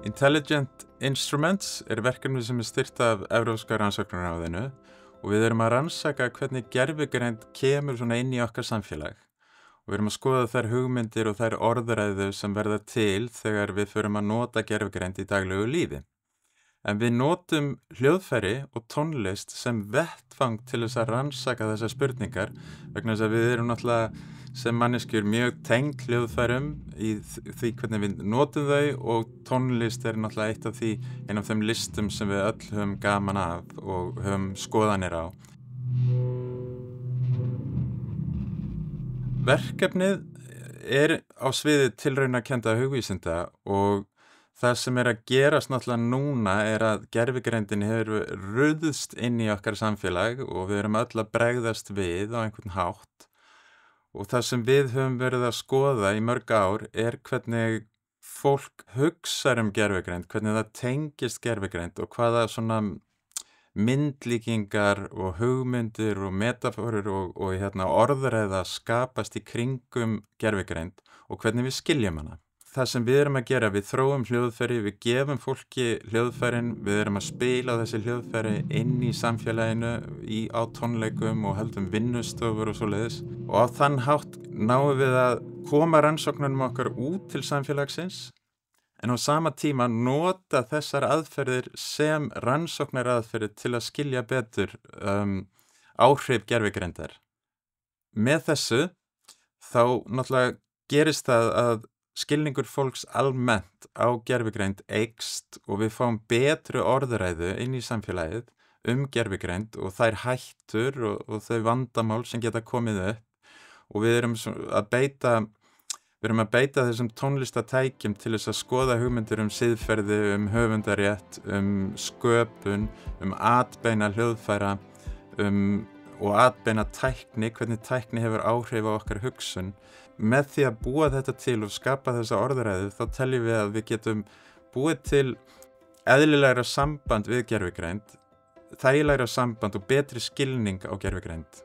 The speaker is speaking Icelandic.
Intelligent Instruments verkefni sem styrkt af Evrópska rannsóknaráðinu og við erum að rannsaka hvernig gervigreind kemur svona inn í okkar samfélag. Og við erum að skoða þær hugmyndir og þær orðræðu sem verða til þegar við förum að nota gervigreind í daglegu lífi. En við notum hljóðfæri og tónlist sem vettfang til þess að rannsaka þessar spurningar vegna þess að við erum náttúrulega sem manneskjur mjög tengd hljóðfærum í því hvernig við notum þau og tónlist náttúrulega einn af þeim listum sem við öll höfum gaman af og höfum skoðanir á. Verkefnið á sviði tilraunakennda hugvísinda og það sem að gerast náttúrulega núna að gervigreindin hefur ruðst inn í okkar samfélag og við erum öll að bregðast við á einhvern hátt. Og það sem við höfum verið að skoða í mörg ár hvernig fólk hugsar gervigreind, hvernig það tengist gervigreind og hvaða svona myndlíkingar og hugmyndir og metafórur og orðræða skapast í kringum gervigreind og hvernig við skiljum hana. Það sem við erum að gera, við þróum hljóðfæri, við gefum fólki hljóðfærin, við erum að spila þessi hljóðfæri inn í samfélaginu á tónleikum og höldum vinnustofur og svoleiðis. Og á þann hátt náum við að koma rannsóknunum okkar út til samfélagsins en á sama tíma nota þessar aðferðir sem rannsóknaraðferðir til að skilja betur áhrif gervigreindar. Með þessu þá náttúrulega gerist það að skilningur fólks almennt á gervigreind eykst og við fáum betri orðræðu inn í samfélagið gervigreind og þær hættur og þau vandamál sem geta komið upp og við erum að beita þessum tónlistatækjum til þess að skoða hugmyndir siðferði, höfundarétt, sköpun, atbeina hljóðfæra og atbeina tækni, hvernig tækni hefur áhrif á okkar hugsun. Með því að búa þetta til og skapa þessa orðræðu þá teljum við að við getum búið til eðlilegra samband við gervigreind, þægilegra samband og betri skilning á gervigreind.